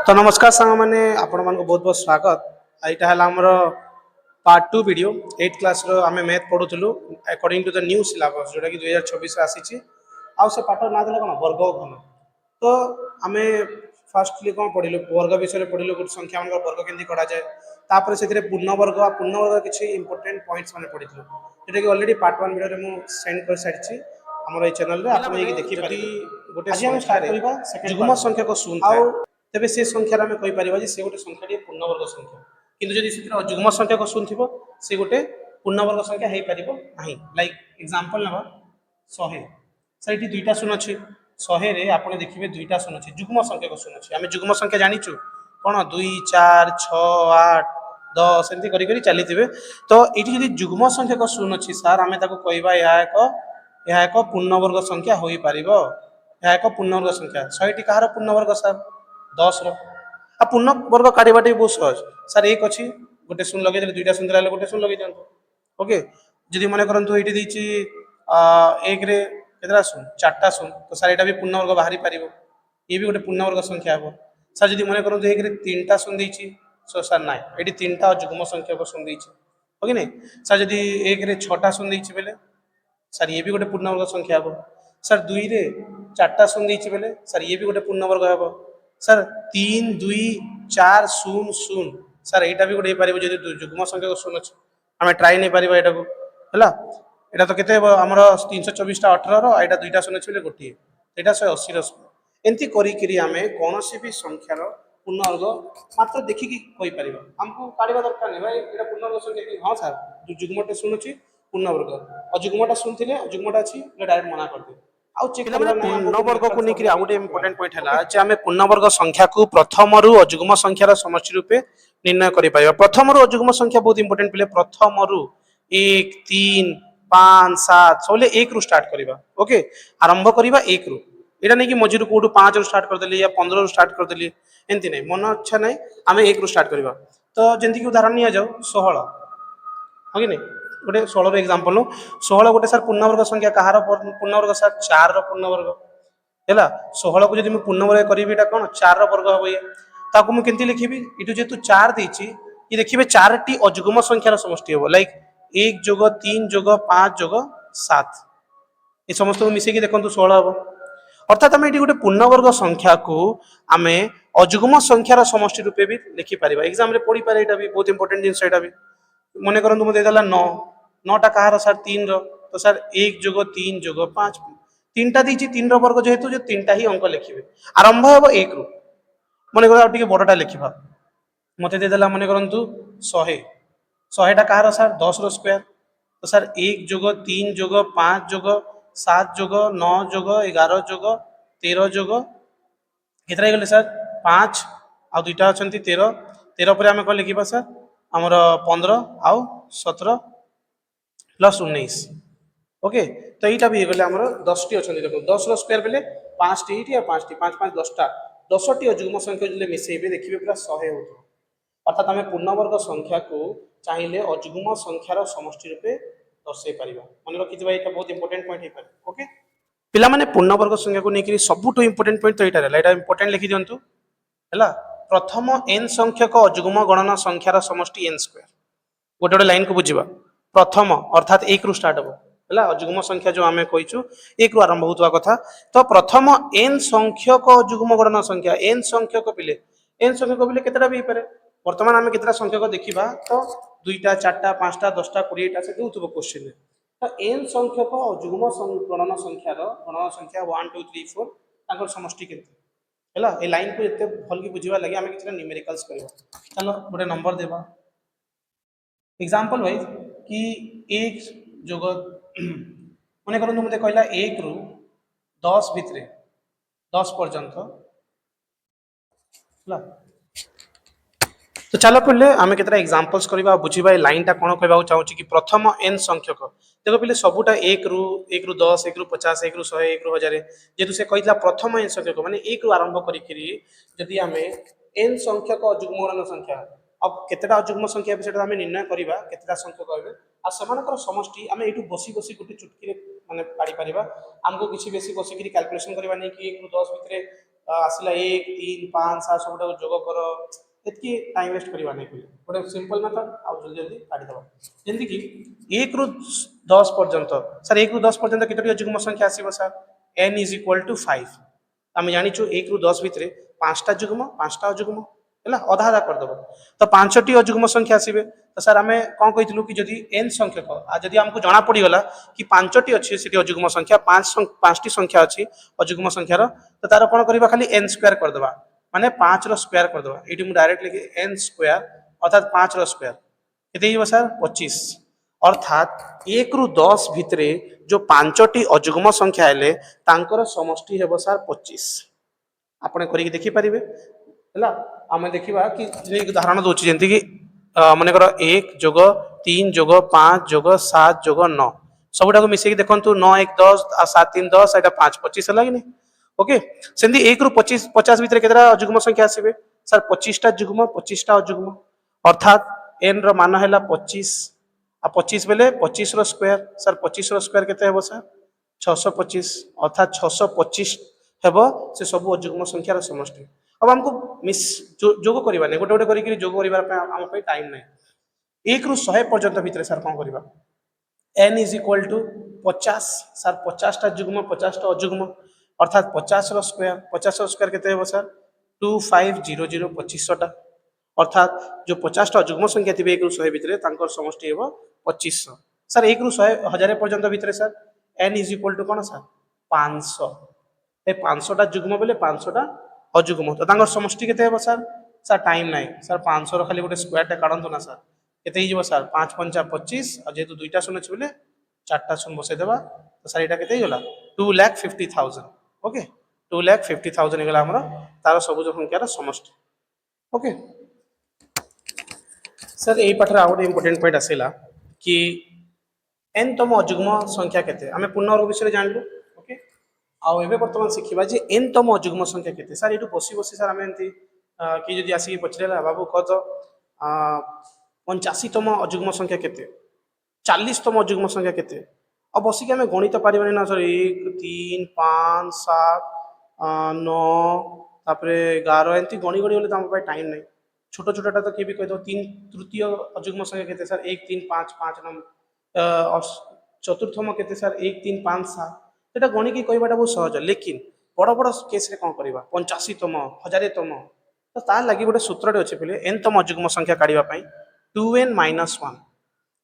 तो नमस्कार सांग मैंने आपण मान बहुत बहुत स्वागत। यहाँ है आमर पार्ट 2 वीडियो 8 क्लास आम मैथ पढ़ुलू according to the new syllabus जोटा कि 2024 आसी आउ से पाठ ना देला कौन वर्ग घन। तो आम फास्टली कौन पढ़लु वर्ग विषय पढ़लु गोटे संख्या मान वर्ग केमती करा जाए तापर से पूर्णवर्ग किसी इंपोर्टेंट पॉइंट्स मैंने पढ़ी जोटा कि ऑलरेडी पार्ट 1 वीडियो में सेंड कर सारी आमर चैनल रे आप देखि पारे। आज हम स्टार्ट करबा युग्म संख्या को शून्य आउ तेबे से संख्या आम कहीपर से गोटे संख्या पूर्णवर्ग संख्या किंतु जदि युग्म संख्या को शून्य थी से गोटे पूर्णवर्ग संख्या हो पार ना। लाइक एग्जांपल ना 100 सर ये दुईटा शून्य अच्छी 100 रे आप देखिए दुईटा शून्य अच्छी युग्म संख्या को शून्य अच्छी आम युग्म संख्या जानीचु कौन 2 4 6 8 10 एमती करी चली तो ये जब युग्म संख्या को शून्य अच्छी सार आम कहवा यह एक पूर्णवर्ग संख्या हो पार यह एक पूर्णवर्ग संख्या 100 कହାର पूर्णवर्ग सार 10 पूर्णवर्ग काढ़ा बहुत सहज सार 1 अच्छी गोटे शून्य लगे दुईटा शून्य दिला गोटे शून्य लगे दिखाँ ओके जदि मन करूँ ये देती 1 रे केतरा शून्य 4टा शून्य तो सार यहाँ भी पूर्णवर्ग बाहरी पार ये भी गोटे पूर्णवर्ग संख्या हम सार जब मन करूँ 1 रे 3टा शून्य देती सो सार ना ये 3टा युग्म संख्या को शून्य देती हो कि नहीं सार जब 1 रे 6टा शून्य देती बेले सार ये भी गोटे पूर्णवर्ग संख्या हम सार 2 रे 4टा शून्य देती बेले सार ये भी गोटे पूर्णवर्ग हम सर 3 2 4 0 0 सर यहाँ भी गोटे हो पार युग्म संख्या को शून्य आम ट्राए नहीं पार यहाँ को है यहाँ तो केते आमर 324टा 18 यहाँ दुईटा शून्य अच्छे गोटे यहाँ 180 शून्य एमती करें कौन भी संख्यार पूर्णवर्ग मात्र देखिकी कहीपर आमको काढ़ा दरकार नहीं भाई यहाँ पूर्णवर्ग संख्या हाँ सर युग्मटे शून्य अच्छी पूर्णवर्ग अजुग्मटा शून्य थे अजुग्मटा अच्छी डायरेक्ट मना कर दे पूर्णवर्ग को लेकर आउ गोटे इंपोर्टेंट पॉइंट है जे आम पूर्णवर्ग संख्या को प्रथम रु अजुग्म संख्यार समष्टि रूपे निर्णय कर प्रथम रु अजुग्म संख्या बहुत इंपोर्टेंट पे प्रथम रु 1 3 5 7 सब 1 रु स्टार्ट करवा ओके आरंभ करवा 1 रु यहाँ नहीं कि मझी कौटू 5 रु स्टार्ट करदेली या 15 रु स्टार्ट करदेली एमती नहीं मन अच्छा ना आम 1 रु स्टार्ट करवा तो जमीक उदाहरण नि जाऊ 16 हाँ कि नहीं गोटे 16 एग्जांपल 16 गोटे सर पूर्णवर्ग संख्या कहार पूर्णवर्ग सर 4 पूर्णवर्ग है 16 को जब पूर्णवर्ग करी कौन 4 वर्ग हम ये ताकू मुझे लिखी ये जेहतु 4 देती ये देखिए 4टी अजुग्म संख्यार समष्टि हम लाइक 1 जोग 3 जोग 5 जोग 7 ये समस्त को मिसेकी देखो 16 हम अर्थात आम ये गोटे पूर्णवर्ग संख्या को आम अजुग्म संख्यार समष्टि रूपे भी लिखिपर एग्जाम पढ़ी पारे यहाँ भी बहुत इंपोर्टेंट जिन यहाँ भी मन करूँ मुझे 9टा कहार सर 3 तो सर 1 जोग 3 जोग 5 3टा दी 3 वर्ग जेहेतु जो 3टा ही अंक लिखे आरंभ हम 1 रु मन कर बड़टा लिखा मत देदेला मन करूँ 100टा कहार सर 10 स्क्वायर तो सर 1 जोग 3 जोग 5 जोग 7 जोग 9 जोग 11 जोग 13 जोग केतरा गले सर 5 आ दुईटा अच्छा 13 13 पर आम कौन लिखा सर आमर 15 आउ 17 प्लस 19 ओके तो यहाँ भी गले आमर 10 टी अच्छा देखो 10 स्क्वायर बेले 5 टी या 5 टी 5 5 10टा 10टी अजुग्म संख्या जो मिसेबे देखिए पूरा 100 हो अर्थात आम पूर्णवर्ग संख्या को चाहिए अजुग्म संख्यार समष्टि रूपे दर्शाई पार मन रखी यहाँ बहुत इंपोर्टेंट पॉइंट हो पारे ओके पिला माने पूर्णवर्ग संख्या को लेकर सबुठ इंपोर्टेंट पॉइंट तो यहाँ इंपोर्टेंट लिखि दिंतु है प्रथम n संख्यक अजुग्म गणना संख्यार समष्टि n स्क्वायर गोटे गोटे लाइन को बुझा प्रथम अर्थात 1 रु स्टार्ट हम है अजुग्म संख्या जो आम कहीचु 1 रु आरंभ होता कथा तो प्रथम n संख्यक अजुग्म गणना संख्या n संख्यक पिले n संख्यक पिले केतटा भी पारे वर्तमान आम केतटा संख्यक देखा तो 2टा 4टा 5टा 10टा 20टा से दूसरे क्वेश्चन तो n संख्यक अजुग्म गणना संख्या 1 2 3 4 समष्टि के है ये लाइन को ये भल कि बुझा लगे आम कि न्यूमेरिकल्स करवा चलो गोटे नंबर देवा एग्जांपल वाइज कि 1 जोग मन करूँ मत कहला 1 रु 10 भितर 10 पर्यंत तो चलो पहले आम केतटा एग्जांपल्स करवा बुझा ये लाइन टा कौन कहना चाहूँ कि प्रथम n संख्यक देखो पहले सबूटा 1 रु 10 1 रु 50 1 रु 100 1 रु 1000 जेहतु से कहला प्रथम n संख्यक माने 1 रु आरंभ करी आम n संख्यक अजुग्म गणना संख्या अब केतटा अजुग्म संख्या से आम निर्णय करवा केतटा संख्यक हे आ सेमानकर समष्टि आम ये बसी बसी गोटे चुटकी माने पाड़ी पारिबा हमको किसी बेसी बसिक कैलकुलेशन करवा नहीं कि 1 रु 10 भितर आसला 1 3 5 7 सबटा जोग कर एतकी टाइम वेस्ट करवा नहीं पड़े गोटे सिंपल मेथड आउ जल्दी जल्दी काटिदेव जमीक कि 1 रु 10 पर्यंत सर 1 रु 10 पर्यंत केतोटी अजुग्म संख्या आसीबो सर n इज इक्वल टू 5 आम जाचु 1 रु 10 भितर 5टा जुग्म 5टा अजुग्म है अधा अधा करदेव तो 5टी अजुग्म संख्या आसवे तो सर आम कौन कही कि जदि एन संख्यक जदि आमको जना पड़गला कि 5टी अच्छी से अजुग्म संख्या 5टी संख्या अच्छी अजुग्म संख्यार तो तार कौन करवा खाली एन स्क्वायर करदेवा माने 5 रो स्क्वायर करदेवा ये मुझे डायरेक्ट लिखे एन स्क्वायर अर्थात 5 रो स्क्वायर के सर 25 अर्थात 1 रु 10 भितर जो 5टी अजुग्म संख्या हेले तांकर समष्टि हेबो सर 25 आपण करिक देखि परिबे हला आमे देखिबा कि एक उदाहरण दोछि जेंति कि माने कर 1 जोग 3 जोग 5 जोग 7 जोग 9 सबुटा को मिसे कि देखंतु 9 1 10 आ 7 3 10 एटा 5 25 हला कि नहीं ओके सेंदी 1 रु 25 50 भितर केतरा अजुग्म संख्या आसीबे सर 25टा जुग्म 25टा अजुग्म अर्थात n रो मान हैला 25 आ 25 बेले 25 रो स्क्वायर सर 25 रो स्क्वायर केते हेबो सर 625 अर्थात 625 हेबो से सब अजुग्म संख्यार समष्टि अब हमको मिस जोग करबा नै गोटे गोटे करी जोग करबा हम पे टाइम नै 1 रु 100 पर्यंत भितर सर कोन करबा n इज इक्वल टू 50 सर 50 टा जुग्म 50 टा अजुग्म अर्थात 50 रो स्क्वायर केते हेबो सर 2500 2500 टा अर्थात जो 50 टा जुग्म संख्या थिबे 1 रु 100 भितर तांकर समष्टि हेबो 2500 सर 1 रु 100 1000 पर्यंत भितर सर n इज इक्वल टू कोन सर 500 ए 500 टा जुग्म बेले 500 टा अजुग्म तो तांकर समष्टि केते हेबो सर सर टाइम नाही सर 500 रो खाली गोटे स्क्वायर टा काढंतो ना सर केते हिजबो सर 5 5 25 आ जेतु दुईटा शून्य अछि बेले चारटा शून्य बसै देबा तो सर एटा केते हिगला 2,50,000 ओके 2,50,000 हिगला हमर तार सबुज संख्यार समष्टि ओके सर एई पाठर आउट इंपोर्टेंट पॉइंट आसेला कि n तम अजुग्म संख्या केते हमें पुनर् विषय जानलु ओके आउ एबे वर्तमान शिखिबा जे n तम अजुग्म संख्या केते सर एटु बसी बसी सर हमें एंती कि जदि आसी पछरेला बाबू कह तो 85 तम अजुग्म संख्या केते 40 तम अजुग्म संख्या केते अब बसी के हमें गणित पारिबानी ना सर 1 3 5 7 9 तापरे 11 एंती गणी गणी होले त हम पाए टाइम नै छोट छोटटा तो के भी कह दो 3 तृतीय अजुग्म संख्या केते सर 1 3 5 5 नंबर चतुर्थम केते सर 1 3 5 7 एटा गणी की कहबाटा बहुत सहज लेकिन बड़ बड़ केस रे कोन करबा 85 तम 1000 तम तो ता लागि गोटे सूत्रटे अछि पहिले n तम अजुग्म संख्या काढिबा पई 2n - 1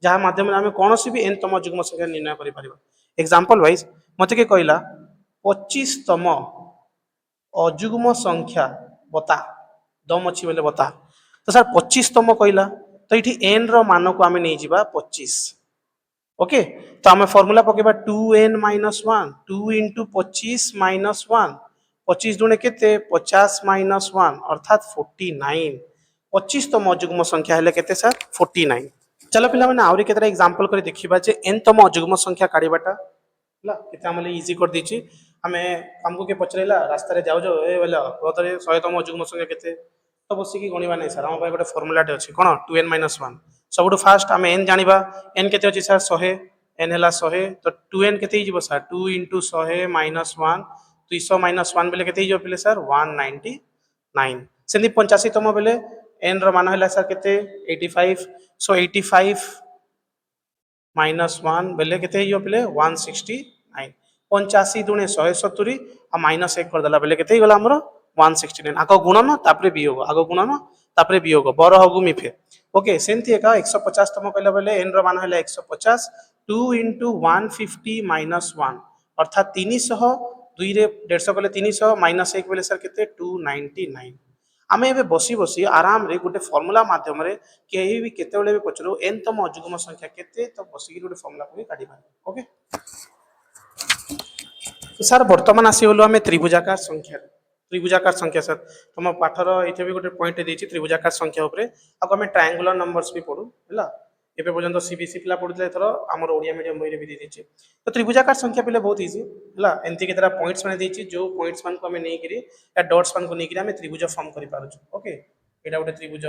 जहाँ माध्यम आम कौन सी भी n तम अजुग्म संख्या निर्णय कर एग्जांपल वाइज मत के कहला 25 तम अजुग्म संख्या बता दम अच्छी बोले बता तो सर 25 तम कहला तो ये n रो मान को आम नहीं जा 25 ओके तो आम फॉर्मूला पकेबा 2n - 1 2 इंटू 25 - 1 25 दुणे केते 50 - 1 अर्थात 49 25 तम अजुग्म संख्या हेले केते सर 49 चलो पिला माने आउरी केतरा एग्जांपल कर देखिबा जे n तम अजुग्म संख्या काढिबाटा ला केते हमले इजी कर दिछि हमें हमको के पचरेला रास्ता रे जाउ ए बोला बतरे 100 तम अजुग्म संख्या केते तो बसी की गणिबा नै सर हम भाई गोटे फार्मूला टे अछि कोन 2n - 1 सबटु फास्ट हम n जानिबा n केते अछि सर 100 n हला 100 तो 2n केते हिजबो सर 2 * 100 - 1 200 - 1 बेले केते हिजबो पिले सर 199 सेंदी 85 तम बेले n रो मान हला सर केते 85 सो 85 -1 बेले केते हिजबो पिले 169 85 दुणे 170 आ -1 कर दला बेले केते गला हमरो 169 आको गुणन तापरे वियोग आको गुणन तापरे वियोग बर हगु मिफे ओके सेंती एका 150 तम कहला बेले n रो मान हला 150 2 * 150 - 1 अर्थात 300 2 रे 150 कहले 300 -1 बेले सर केते 299 आमे एबे बसी बसी आराम रे गोटे फार्मूला माध्यम रे केही भी केते बेले भी पचरो n तम अजुग्म संख्या केते तो बसी की गोटे फार्मूला को काढी बा ओके तो सर वर्तमान आसी होलो हमें त्रिभुजाकार संख्या सर तुम पाठर इथे भी गोटे पॉइंट देछि त्रिभुजाकार संख्या ऊपर आ हमें ट्रायंगुलर नंबर्स भी पढू हला एबे पर्यंत सीबीएसई पिला पढुले एथरो हमर ओडिया मीडियम बही रे भी देछि तो त्रिभुजाकार संख्या पिले बहुत इजी हला एंती केतरा पॉइंट्स माने देछि जो पॉइंट्स मान को हमें नै करी या डॉट्स मान को नै करी हमें त्रिभुज फॉर्म करि पारु ओके एटा गोटे त्रिभुज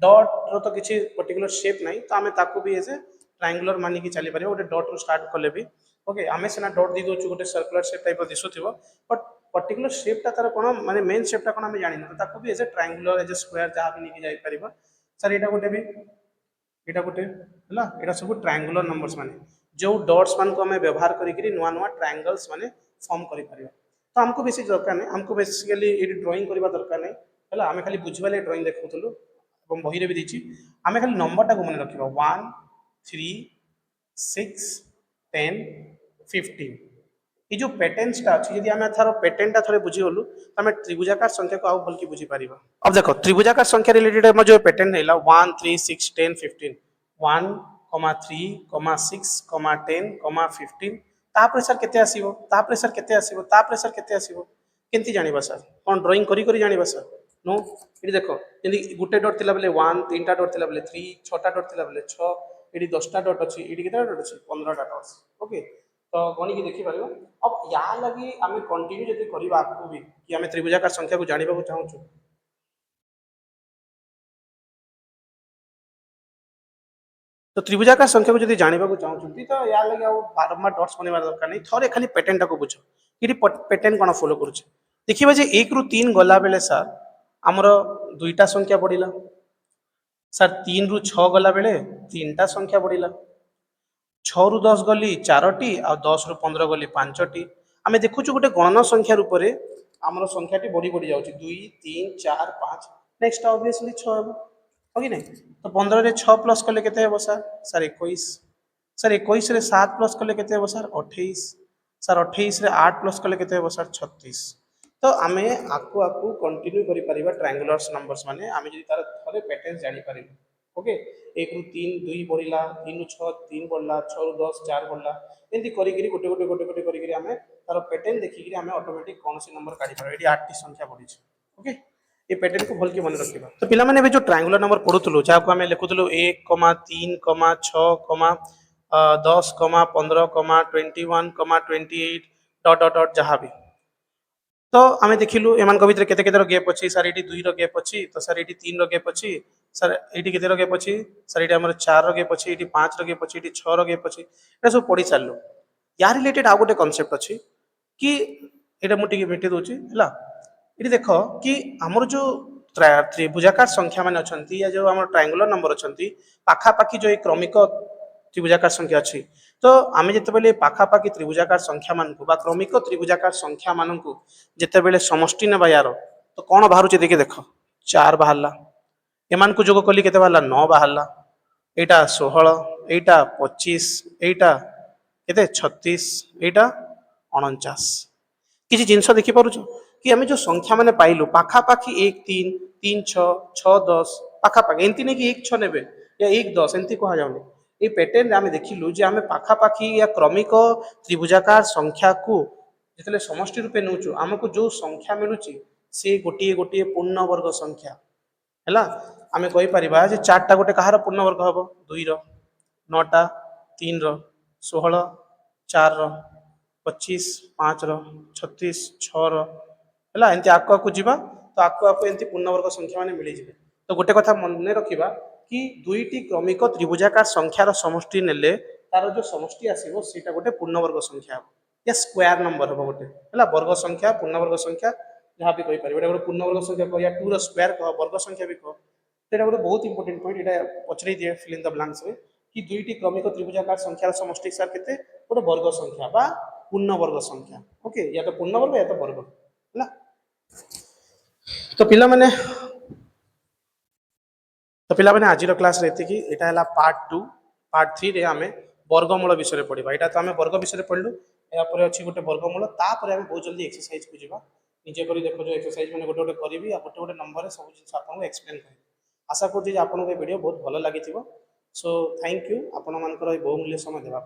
डॉट रो तो किछि पर्टिकुलर शेप नै तो हमें ताको भी एजे ट्रायंगुलर मानि की चली पारे गोटे डॉट रो स्टार्ट करले भी ओके आमे सेना डॉट दी दोछु गोटे सर्कुलर शेप टाइप दिसुथिबो बट पर्टिकुलर शेपटा तार कौन माने मेन शेपटा कौन आम जानी तो ताको भी as a triangular as a square जहाँ भी नहीं जापर सर यहाँ गोटे भी यहाँ गोटे है यहाँ सब ट्रायंगुलर नंबर्स माने जो डट्स मान को आम व्यवहार करी नुआ नुआ ट्रायंगल्स माने फॉर्म कर तो आमको बेसी दरकार नहीं आमको बेसिकली ये ड्राइंग करवा दरकार नहीं है आम खाली बुझा ड्राइंग देखुलु बही भी देती आम खाली नंबरटा को मन रखा 1 3 6 10 15 ये जो पैटर्नसटा अच्छी जब आम थार पैटर्नटा थे बुझीगलु तो आम त्रिभुजाकार संख्या को आउ भल बुझीपर अब देख त्रिभुजाकार संख्या रिलेटेड आम जो पैटर्न है 1 3 6 10 15 1 3 6 10 15 तापर सर केते आसीबो तापर सर केते आसीबो तापर सर केते आसीबो केंती जानिबा सर कोन ड्राइंग करी करी जानिबा सर नो ये देखो यदि गुटे डॉट थिला बेले 1 तीनटा डॉट थिला बेले 3 छटा डॉट थिला बेले 6 एडी 10टा डॉट अछि एडी केटा डॉट अछि 15टा डॉट्स ओके तो गणी की देखि पारिबो अब या लगी आमे कंटिन्यू जति करबा आपको भी कि आमे त्रिभुजाकार संख्या को जानिबा को चाहू छु तो त्रिभुजाकार संख्या को जब जानवा चाहते तो या लगे बारंबार डट्स बनवार दरकार नहीं थे खाली पैटर्नटा को बुझ कि पैटर्न कौन फॉलो करुचे देखिए जे 1 ରୁ 3 गला बेले सर आमर दुईटा संख्या बढ़ला सर 3 ରୁ 6 गला बेले तीनटा संख्या बढ़ला 6 ରୁ 10 गली 4टी आ 10 ରୁ 15 गली 5टी आम देखु गोटे गणना संख्या रूप से आमर संख्याटी बढ़ी बढ़ी जाऊँगी 2 3 4 5 नेक्स्ट ऑब्वियसली 6 हम हो कि नहीं तो 15 रे 6 प्लस कले केते हेबो सर सर 21 सर 21 रे 7 प्लस कले केते हेबो सर 28 सर 28 रे 8 प्लस कले केते हेबो सर 36 तो आमे आकु आकु कंटिन्यू करि परिबा ट्रायंगुलर्स नंबर्स माने आमे जदि तार थरे पैटर्न जानि परिबा ओके 1 ରୁ 3 2 बढ़िला 3 ରୁ 6 3 बढ़ला 6 ରୁ 10 4 बढ़ला एंती करी करी गोटे गोटे गोटे गोटे करी करी आमे तार पैटर्न देखि करी आमे ऑटोमेटिक कौन सी नंबर काढी पारो एडी 8 टी संख्या बढ़ी छै ओके ये पैटर्न को भल के मन रखिबा तो पिला माने जो ट्रायंगुलर नंबर पढुतलु जा को आमे लिखुतलु 1 3 6 10 15 21 28 डॉट डॉट डॉट जहाँ भी तो आम देखिलु एम भितर केते केते गैप अच्छी सर ये 2 रो गैप अच्छी तो सर ये 3 रो गैप अच्छी सर ये केते गैप अच्छी सर ये 4 रो गैप अच्छी ये 5 रो गैप अच्छी ये 6 रो गैप अच्छी ये सब पढ़ी सारू या रिलेटेड आउ गोटे कनसेप्ट अच्छी कि ये मुझे भेटी दूसरी है ये देख कि आमर जो त्रिभुजाकार संख्या मान अच्छा या जो आम ट्रायंगुलर नंबर अच्छा पाखापाखि जो क्रमिक त्रिभुजाकार संख्या अच्छी तो आम जिते पाखापाखि त्रिभुजाकार संख्या मान क्रमिक त्रिभुजाकार संख्या मान जिते समष्टि ना यार तो कौन बाहर देखिए देख 4 बाहर एमान को जोग कली के 9 बाहर यहाँ 16 यहाँ 25 यहाँ के 36 यहाँ 49 किसी जिनस देखिपुच कि आम जो संख्या मैंने पाइलु पाखापाखि 1 3 3 6 6 10 पाखापाखि एमती नहीं कि 1 6 ने या 1 10 एमती कह जाऊनी ये पैटर्न आम देखिलु जे आम पाखापाखि या क्रमिक त्रिभुजाकार संख्या को जिते समष्टि रूपे नौचु आमको जो संख्या मिलूँ सी गोटे गोटे पूर्ण वर्ग संख्या है आम कहीपर 4टा गोटे कहार पूर्ण वर्ग हम 2 रो 9टा 3 रो 16 4 रो 25 5 रो 36 6 रो है एमती आकु आकु जीवा तो आकु आकु एमती पूर्णवर्ग संख्या मैंने मिल जाए तो गोटे कथा मन रखा कि दुईटी क्रमिक त्रिभुजाकार संख्यार समष्टि नेले तार जो समष्टि आसो सीटा गोटे पूर्णवर्ग संख्या हम या स्क्वायर नंबर हम गोटे है वर्ग संख्या पूर्णवर्ग संख्या जहाँ भी कहीपर गोटे पूर्णवर्ग संख्या कह या 2 रो स्क्वायर कह वर्ग संख्या भी कह तो यहाँ गोटे बहुत इंपोर्टेंट पॉइंट यहाँ पचरे दिए फिल इन द ब्लैंक्स में कि दुईटी क्रमिक त्रिभुजाकार संख्यार समष्टि सार केते गोटे वर्ग संख्या बा पूर्ण वर्ग संख्या ओके या तो पूर्ण वर्ग या तो वर्ग है तो पिला माने आज क्लास रे एति कि एटा हला पार्ट 2 पार्ट 3 रे आमे वर्गमूल विषय पढ़ा यहाँ तो आम वर्ग विषय पढ़लु यापर अच्छी गोटे वर्गमूल तापर आम बहुत जल्दी एक्सरसाइज को जावा निजे कर देखो जो एक्सरसाइज मैंने गोटे गोटे करी गोटे गोटे नंबर सब जिन आपको एक्सप्लेन कर आशा करुँच आपको ये वीडियो बहुत भल लगी सो थैंक यू आपण मान बहुमूल्य समय देवा